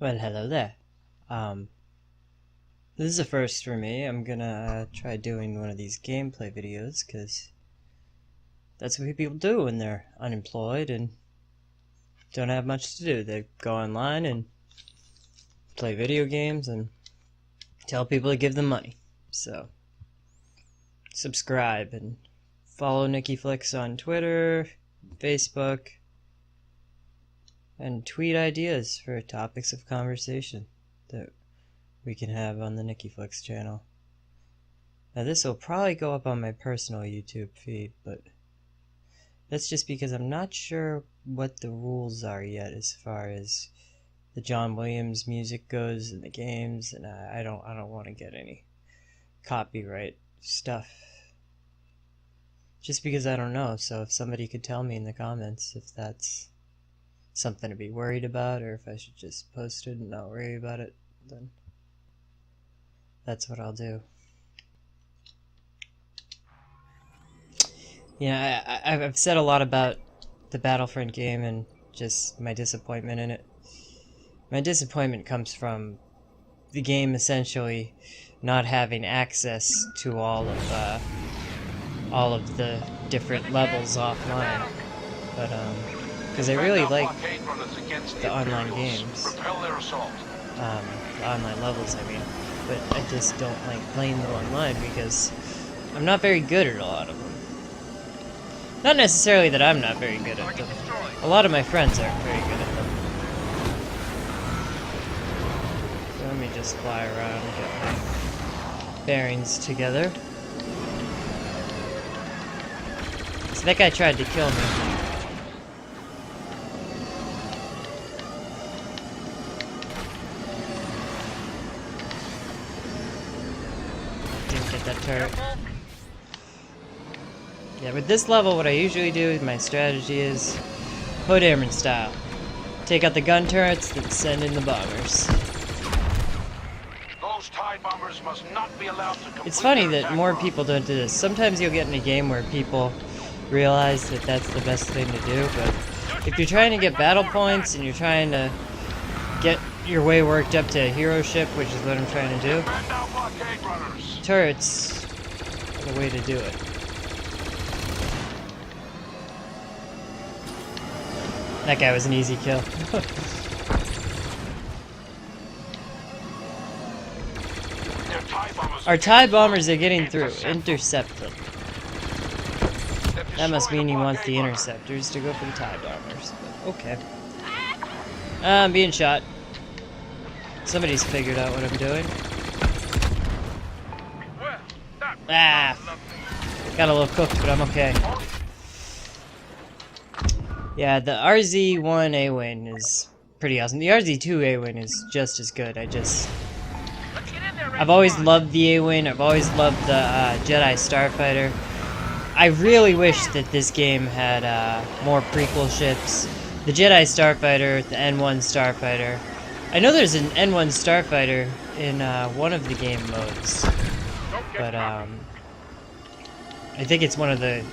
Well, hello there. This is a first for me. I'm gonna try doing one of these gameplay videos, because that's what people do when they're unemployed and don't have much to do. They go online and play video games and tell people to give them money. So, subscribe and follow Nicky Flicks on Twitter, Facebook, and tweet ideas for topics of conversation that we can have on the Nicky Flicks channel. Now this will probably go up on my personal YouTube feed, but that's just because I'm not sure what the rules are yet as far as the John Williams music goes in the games, and I don't want to get any copyright stuff. Just because I don't know, so if somebody could tell me in the comments if that's something to be worried about, or if I should just post it and not worry about it, then that's what I'll do. Yeah, I've said a lot about the Battlefront game and just my disappointment in it. My disappointment comes from the game essentially not having access to all of the different levels offline. But because I really like the online games, the online levels, I mean. But I just don't like playing them online because I'm not very good at a lot of them. Not necessarily that I'm not very good at them. A lot of my friends aren't very good at them. So let me just fly around and get my bearings together. So that guy tried to kill me. Didn't get that turret. Yeah, with this level, what I usually do, my strategy is Hood Airman style. Take out the gun turrets, then send in the bombers. Those TIE bombers must not be allowed to complete. It's funny that more people don't do this. Sometimes you'll get in a game where people realize that that's the best thing to do, but if you're trying to get battle points and you're trying to get your way worked up to a hero ship, which is what I'm trying to do, turrets are the way to do it. That guy was an easy kill. Our TIE bombers are getting through. Intercept them. That must mean he wants the interceptors to go for the TIE bombers. But okay. I'm being shot. Somebody's figured out what I'm doing. Ah! Got a little cooked, but I'm okay. Yeah, the RZ-1 A-Wing is pretty awesome. The RZ-2 A-Wing is just as good. I've always loved the A-Wing. I've always loved the Jedi Starfighter. I really wish that this game had more prequel ships. The Jedi Starfighter, the N1 Starfighter. I know there's an N1 Starfighter in one of the game modes, but I think it's one of the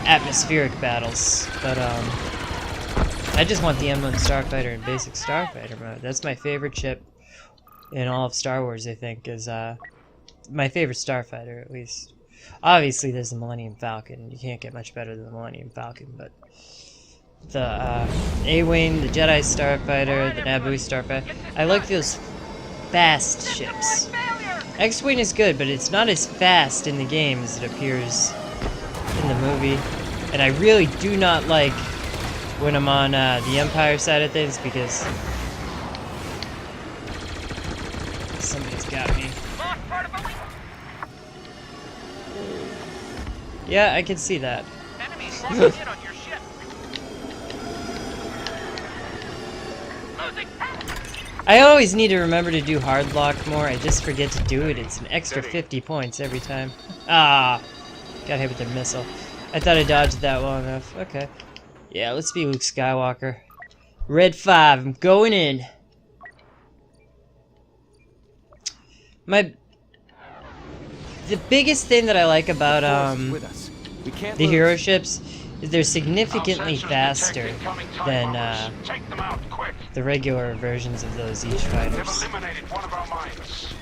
atmospheric battles, but I just want the M1 Starfighter in basic Starfighter mode. That's my favorite ship in all of Star Wars, I think, is my favorite Starfighter, at least. Obviously there's the Millennium Falcon. You can't get much better than the Millennium Falcon, but the A-Wing, the Jedi Starfighter, the Naboo Starfighter, I like those fast ships. X-Wing is good, but it's not as fast in the game as it appears in the movie, and I really do not like when I'm on the Empire side of things, because somebody's got me. Yeah, I can see that. I always need to remember to do hard lock more. I just forget to do it. It's an extra 50 points every time. Ah! Got hit with their missile. I thought I dodged that well enough. Okay. Yeah, let's be Luke Skywalker. Red 5, I'm going in. The biggest thing that I like about the hero ships is they're significantly Our sensors faster detect incoming TIE than bombers. Take them out, quick. the regular versions of those Siege They've fighters. eliminated one of our mines.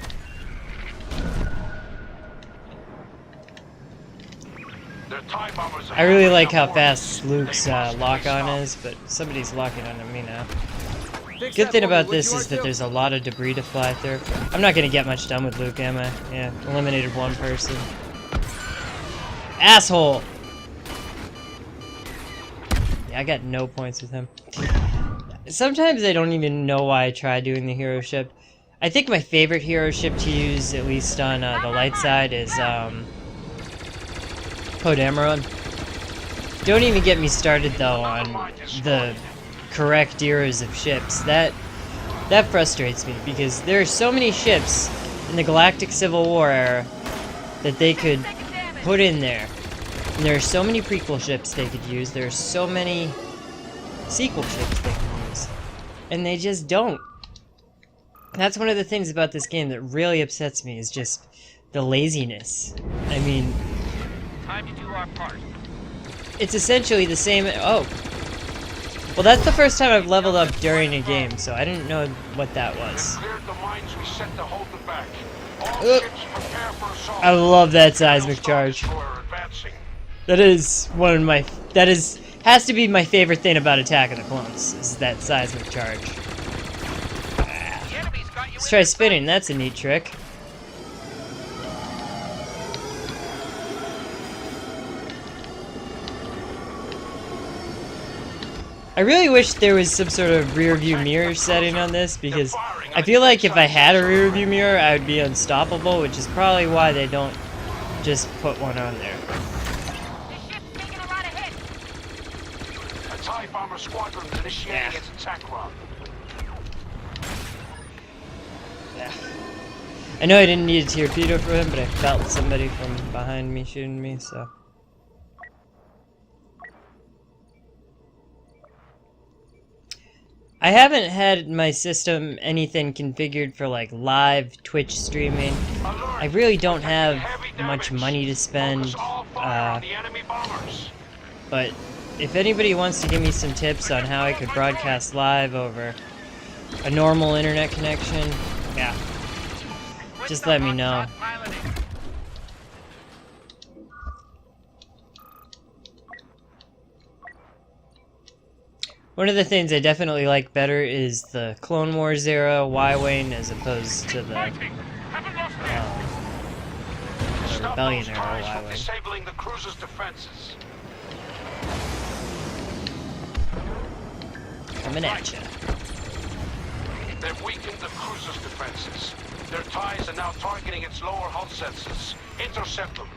Their TIE bombers are I really like how hammering our fast forces. Luke's They must be lock-on stopped. is, but somebody's locking onto me now. Fix Good that thing for me, about would this you, is that R2? there's a lot of debris to fly through. I'm not gonna get much done with Luke, am I? Yeah, eliminated one person. Asshole! Yeah, I got no points with him. Sometimes I don't even know why I try doing the hero ship. I think my favorite hero ship to use, at least on the light side, is Podameron. Don't even get me started though on the correct eras of ships. That frustrates me because there are so many ships in the Galactic Civil War era that they could put in there. And there are so many prequel ships they could use. There are so many sequel ships they could use. And they just don't. That's one of the things about this game that really upsets me, is just the laziness. I mean, Time to do our part. it's essentially the same. Oh. Well, that's the first time I've leveled up during a game, so I didn't know what that was. Cleared the mines we set to hold them back. All Ugh. ships prepare for assault. I love that seismic charge. Destroyer advancing. That is one of my. That has to be my favorite thing about Attack of the Clones, is that seismic charge. The enemy's got you. Let's try spinning. That's a neat trick. I really wish there was some sort of rear view mirror setting on this, because I feel like if I had a rear view mirror, I would be unstoppable, which is probably why they don't just put one on there. The ship's taking a lot of hits. A TIE bomber squadron is initiating its attack run. Yeah. I know I didn't need a torpedo for him, but I felt somebody from behind me shooting me, so. I haven't had my system anything configured for like live Twitch streaming. I really don't have much money to spend, Focus all fire on the enemy bombers. but if anybody wants to give me some tips on how I could broadcast live over a normal internet connection, yeah, just let me know. One of the things I definitely like better is the Clone Wars era Y-Wing as opposed to the Stop Rebellion those era TIEs from Y-Wing. disabling the cruiser's defenses. Coming at ya. They've weakened the cruiser's defenses. Their TIEs are now targeting its lower hull sensors. Intercept them.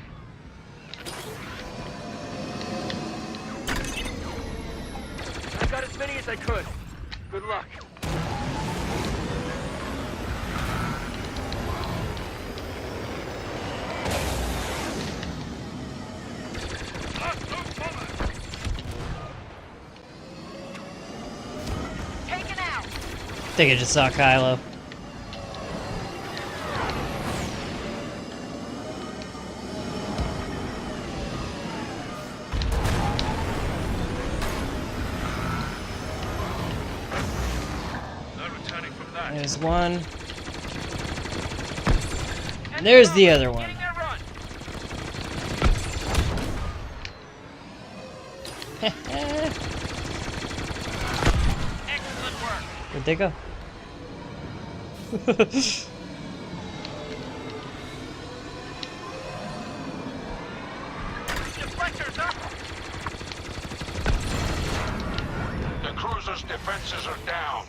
I got as many as I could. Good luck. Taken out. I think I just saw Kylo. They're returning from that. There's one. And there's the other one. Getting their run. Excellent work. Where'd they go? Deflectors up. The cruiser's defenses are down.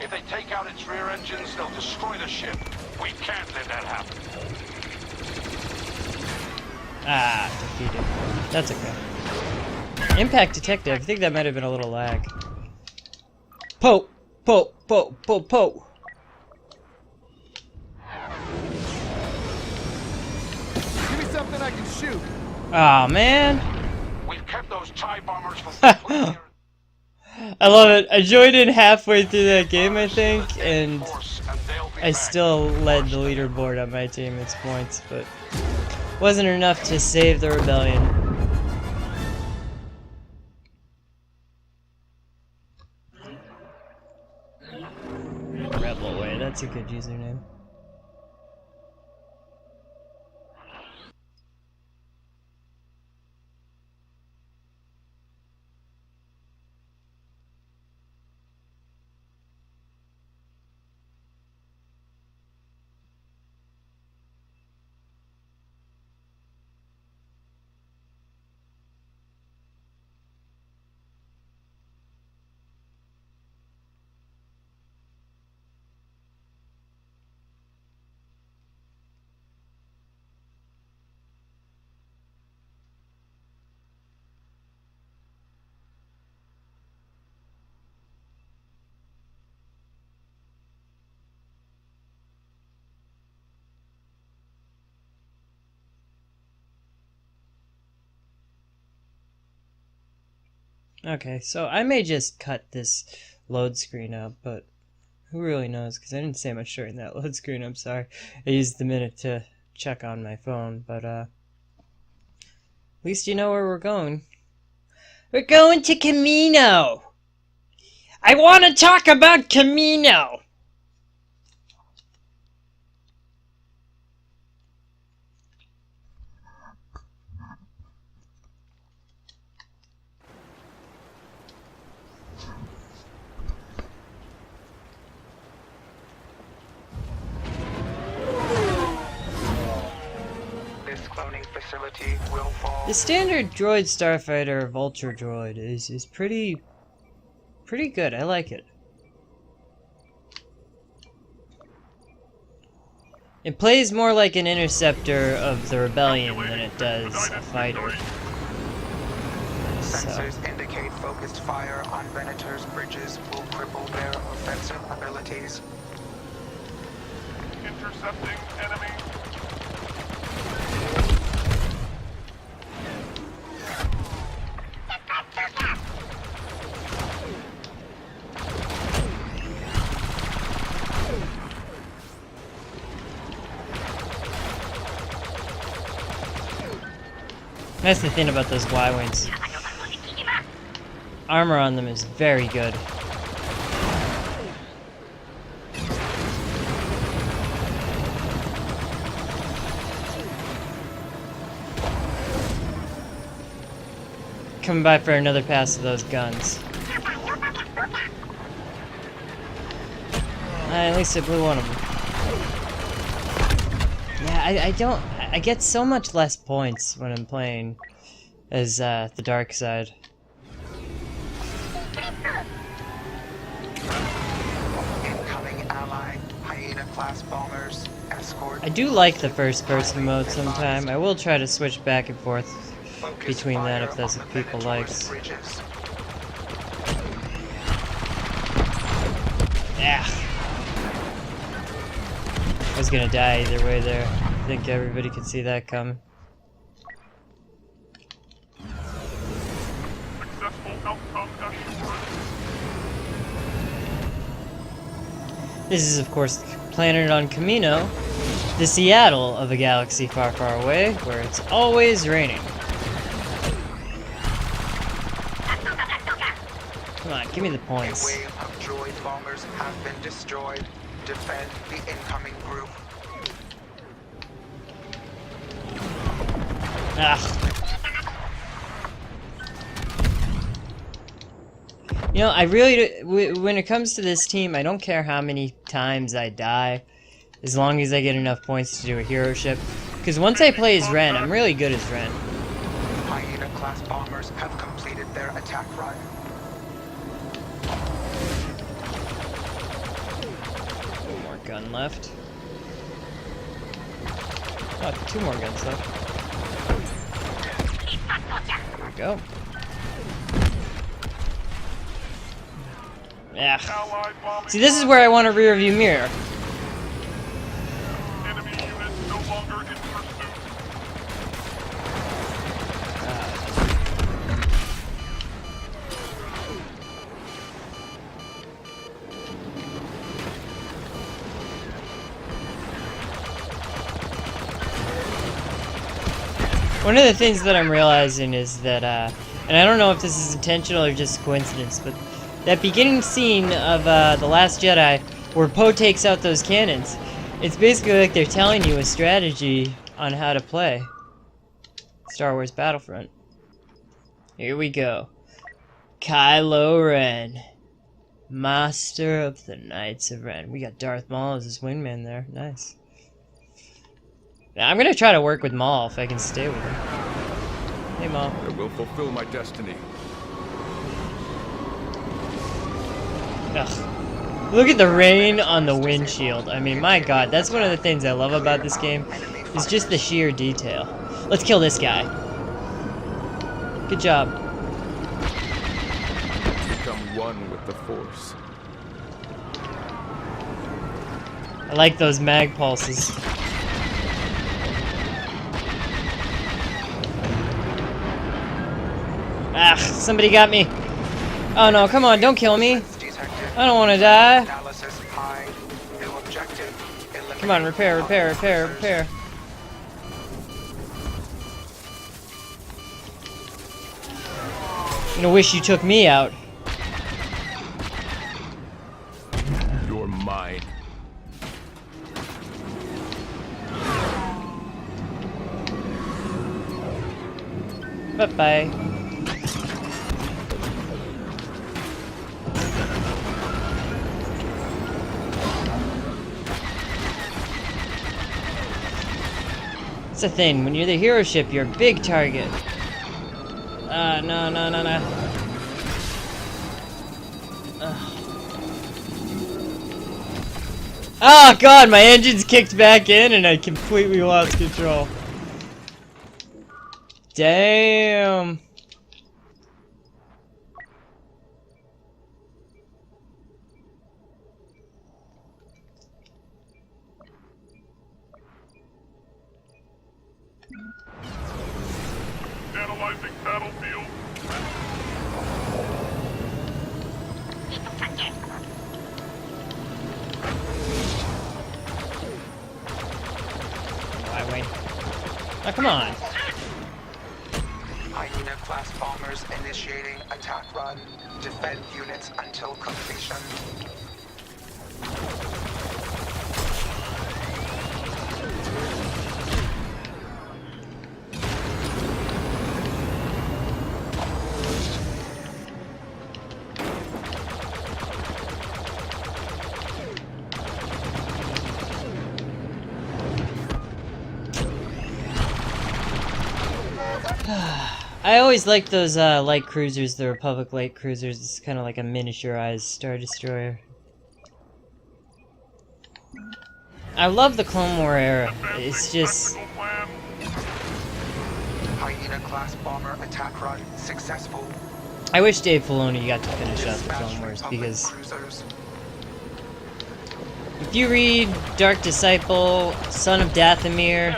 If they take out its rear engines, they'll destroy the ship. We can't let that happen. Ah, defeated. That's okay. Impact detected. I think that might have been a little lag. Poe! Poe! Poe! Poe! Poe! Give me something I can shoot. Aw, man! We've kept those TIE bombers from completely I love it. I joined in halfway through that game, I think, and I still led the leaderboard on my teammates' points, but wasn't enough to save the rebellion. Rebel Way, that's a good username. Okay, so I may just cut this load screen up, but who really knows, because I didn't say much during that load screen, I'm sorry. I used the minute to check on my phone, but at least you know where we're going. We're going to Camino! I want to talk about Camino! Facility will fall. The standard droid starfighter vulture droid is pretty good. I like it. It plays more like an interceptor of the rebellion than it does a fighter. Sensors indicate focused fire on Venator's bridges will cripple their offensive abilities. Intercepting enemy. That's the thing about those Y-Wings. Armor on them is very good. Coming by for another pass of those guns. At least I blew one of them. Yeah, I get so much less points when I'm playing as the dark side. Incoming ally, Hyena-class bombers, escort. I do like the first-person mode sometime. I will try to switch back and forth between that if that's what people like. Yeah. I was gonna die either way there. I think everybody could see that coming. Successful outcome assured. This is, of course, the planet on Camino, the Seattle of a galaxy far, far away, where it's always raining. Come on, give me the points. A wave of droid bombers have been destroyed. Defend the incoming group. You know, I really, when it comes to this team, I don't care how many times I die, as long as I get enough points to do a hero ship. Because once I play as Ren, I'm really good as Ren. Hyena-class bombers have completed their attack run. One more gun left. Oh, 2 more guns left. There we go. Yeah. Allied bombing. See, this is where I want a rear view mirror. Enemy units no longer in pursuit. One of the things that I'm realizing is that, and I don't know if this is intentional or just coincidence, but that beginning scene of The Last Jedi, where Poe takes out those cannons, it's basically like they're telling you a strategy on how to play Star Wars Battlefront. Here we go. Kylo Ren, Master of the Knights of Ren. We got Darth Maul as his wingman there. Nice. Now, I'm gonna try to work with Maul if I can stay with him. Hey, Maul. I will fulfill my destiny. Ugh. Look at the rain on the windshield. I mean, my god, that's one of the things I love about this game. Is just the sheer detail. Let's kill this guy. Good job. Become one with the Force. I like those mag pulses. Ah, somebody got me. Oh no, come on, don't kill me. I don't want to die. Come on, repair, repair, repair, repair. I'm gonna wish you took me out. You're mine. Bye-bye. It's the thing, when you're the hero ship, you're a big target. No, no, no, no. Oh god, my engine's kicked back in and I completely lost control. Damn. Analyzing battlefield. Why wait? Oh, come on. Hyena-class bombers initiating attack run. Defend units until completion. I always liked those light cruisers, the Republic light cruisers. It's kind of like a miniaturized Star Destroyer. I love the Clone War era. It's just... Hyena-class bomber attack run successful. I wish Dave Filoni got to finish up the Clone Wars, because if you read Dark Disciple, Son of Dathomir,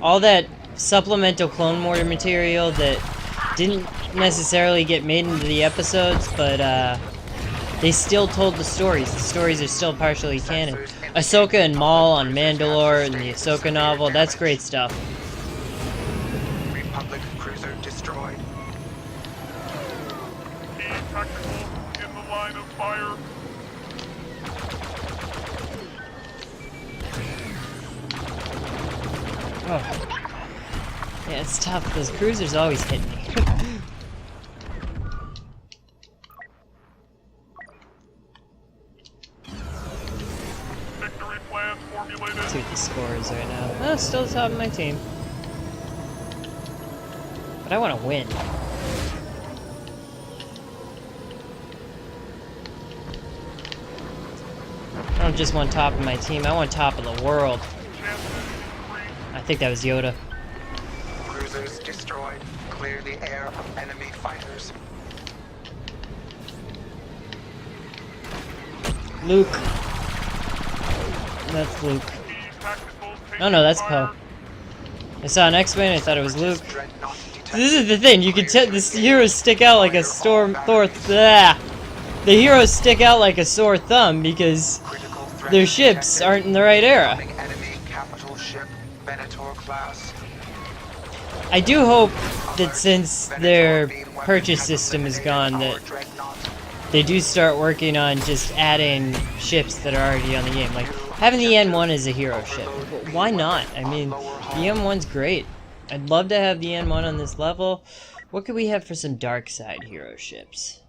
all that supplemental Clone War material that didn't necessarily get made into the episodes, but they still told the stories. The stories are still partially canon. Ahsoka and Maul on Mandalore and the Ahsoka novel, that's great stuff. Republic cruiser destroyed. Key tactical in the line of fire. Oh. Yeah, it's tough. Those cruisers always hit me. Victory plan formulated. Let's see what the score is right now. Oh, still the top of my team. But I want to win. I don't just want top of my team, I want top of the world. I think that was Yoda. Cruisers destroyed. Clear the air of enemy fighters. Luke. That's Luke. Oh no, that's Poe. I saw an X-Wing, I thought it was Luke. This is the thing, you can tell the heroes stick out like a sore the heroes stick out like a sore thumb because their ships aren't in the right era. Enemy capital ship, Venator class. I do hope that since their purchase system is gone, that they do start working on just adding ships that are already on the game. Like, having the N1 as a hero ship. Why not? I mean, the M1's great. I'd love to have the N1 on this level. What could we have for some dark side hero ships?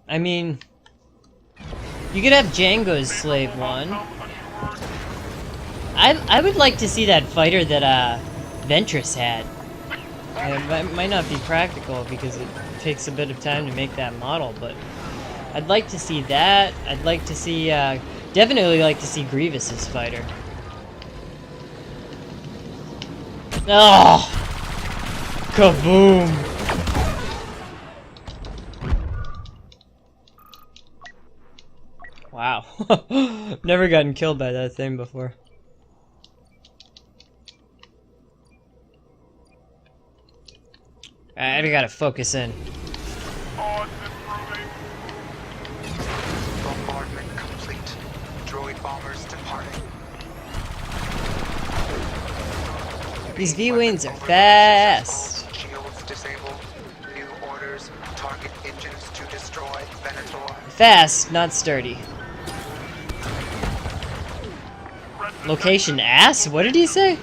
I mean, you could have Django's Slave 1. I would like to see that fighter that Ventress had. It might not be practical because it takes a bit of time to make that model, but I'd like to see that. I'd like to see, definitely like to see Grievous's fighter. Oh! Kaboom! Wow. Never gotten killed by that thing before. I gotta focus in. Bombardment complete. Droid bombers departing. These V-Wings are fast. Shields disabled. New orders. Target engines to destroy Venator. Fast, not sturdy. Location ass? What did he say?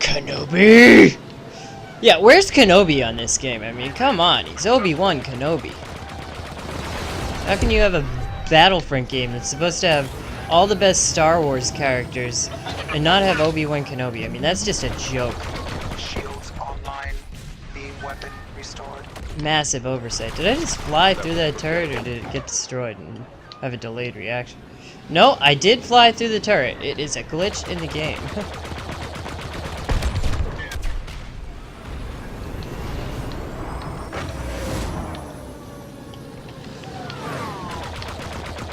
Kenobi! Yeah, where's Kenobi on this game? I mean, come on, he's Obi-Wan Kenobi. How can you have a Battlefront game that's supposed to have all the best Star Wars characters and not have Obi-Wan Kenobi? I mean, that's just a joke. Shields online. Beam weapon restored. Massive oversight. Did I just fly through that turret or did it get destroyed and have a delayed reaction? No, I did fly through the turret. It is a glitch in the game.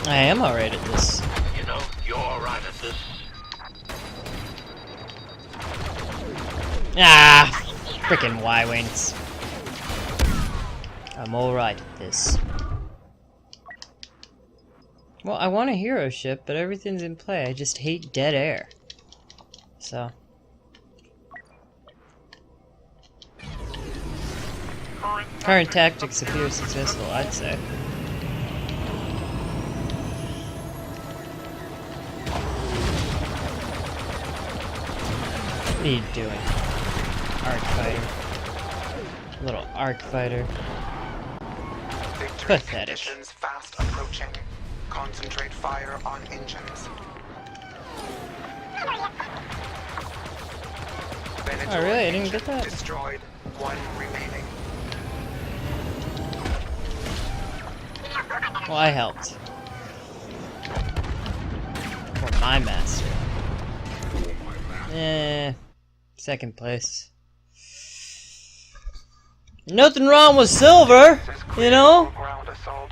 I am alright at this. You know, you're alright at this. Ah! Frickin' Y-Wings. I'm alright at this. Well, I want a hero ship, but everything's in play. I just hate dead air. So. Current tactics appear successful, I'd say. What are you doing? Arc fighter. Little arc fighter. Victory Pathetic. conditions fast approaching. Concentrate fire on engines. Oh, really? I didn't get that? Destroyed. One remaining. Well, I helped. For my master. Second place. Nothing wrong with silver, you know? Ground assault.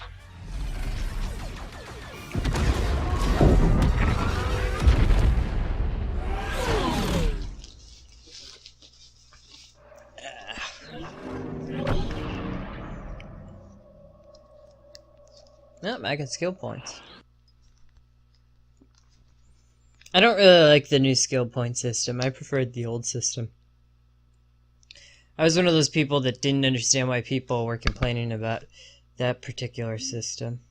Nope, I got skill points. I don't really like the new skill point system. I preferred the old system. I was one of those people that didn't understand why people were complaining about that particular system.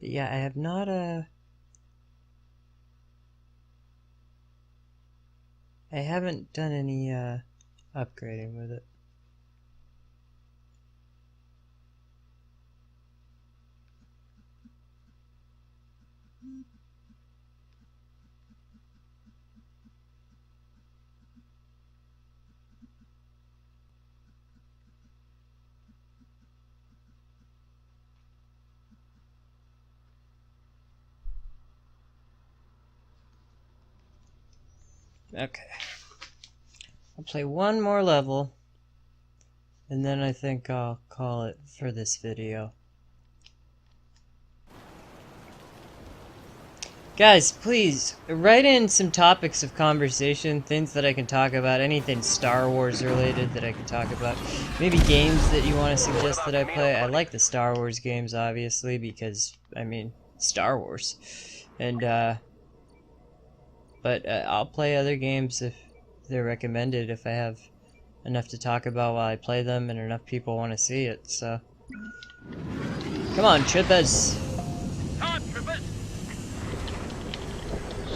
But yeah, I have not, I haven't done any, upgrading with it. Okay. I'll play one more level, and then I think I'll call it for this video. Guys, please, write in some topics of conversation, things that I can talk about, anything Star Wars related that I can talk about. Maybe games that you want to suggest that I play. I like the Star Wars games, obviously, because, I mean, Star Wars. And, but I'll play other games if they're recommended, if I have enough to talk about while I play them and enough people want to see it, so. Come on, trippers! Time, troopers!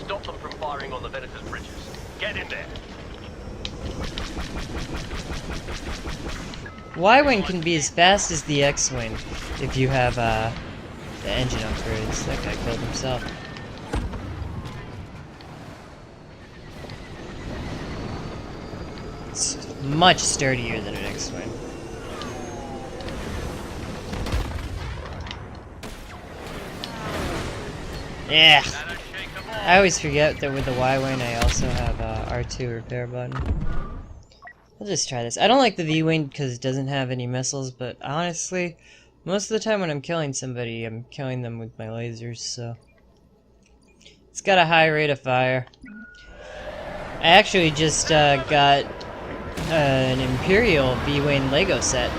Stop them from firing on the Venator's bridges. Get in there. Y-Wing can be as fast as the X-Wing if you have the engine upgrades. That guy killed himself. It's much sturdier than an X-Wing. Yeah. I always forget that with the Y-Wing I also have R2 repair button. I'll just try this. I don't like the V-Wing because it doesn't have any missiles, but honestly, most of the time when I'm killing somebody, I'm killing them with my lasers, so. It's got a high rate of fire. I actually just got an Imperial V-Wing Lego set.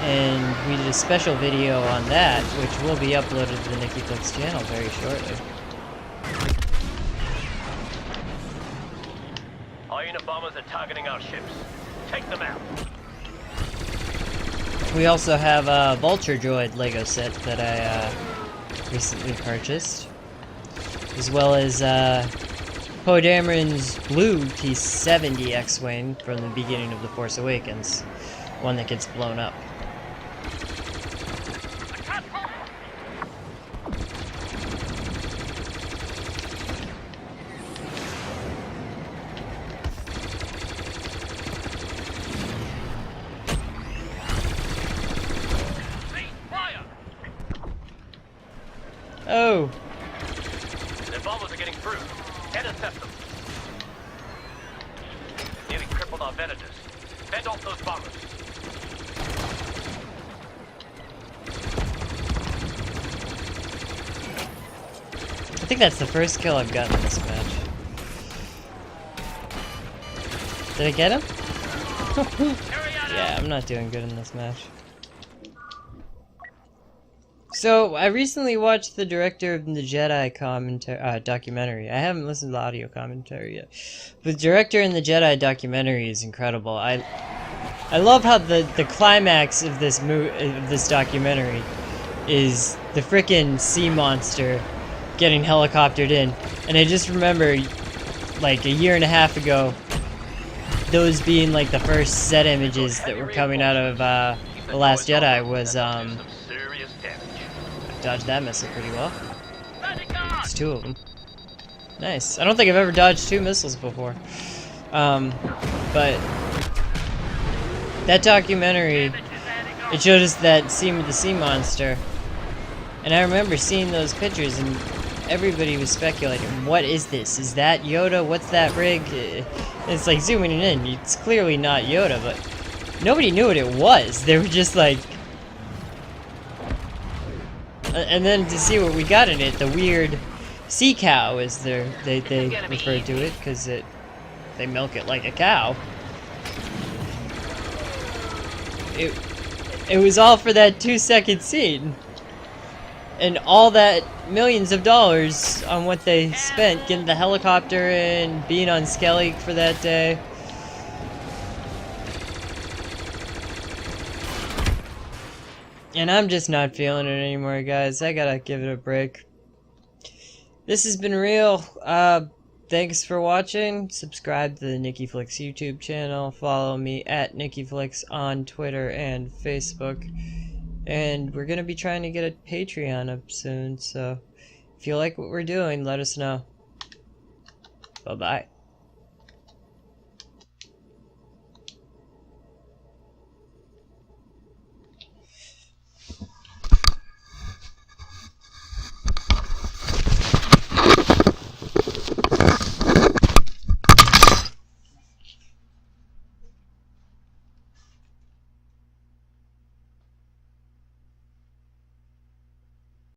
And we did a special video on that, which will be uploaded to the NickyFlix channel very shortly. Our unit bombers are targeting our ships. Take them out. We also have a Vulture Droid Lego set that I recently purchased, as well as Poe Dameron's blue T-70 X-Wing from the beginning of The Force Awakens, one that gets blown up. Oh! Their bombers are getting through. Intercept them. Nearly crippled our Venators. Fend off those bombers. I think that's the first kill I've gotten in this match. Did I get him? Yeah, I'm not doing good in this match. So, I recently watched the director of the Jedi documentary. I haven't listened to the audio commentary yet. But the director in the Jedi documentary is incredible. I love how the climax of this documentary is the frickin' sea monster getting helicoptered in. And I just remember, like, a year and a half ago, those being, like, the first set images that were coming out of The Last Jedi was, dodged that missile pretty well. It's two of them. Nice. I don't think I've ever dodged two missiles before. But that documentary, it showed us that scene with the sea monster. And I remember seeing those pictures and everybody was speculating, what is this? Is that Yoda? What's that rig? It's like zooming in. It's clearly not Yoda, but nobody knew what it was. They were just like... And then to see what we got in it, the weird sea cow is they refer to it because they milk it like a cow. It was all for that 2-second scene, and all that millions of dollars on what they spent getting the helicopter and being on Skellig for that day. And I'm just not feeling it anymore, guys. I gotta give it a break. This has been real. Thanks for watching. Subscribe to the NickyFlix YouTube channel. Follow me at NickyFlix on Twitter and Facebook. And we're gonna be trying to get a Patreon up soon, so if you like what we're doing, let us know. Bye-bye.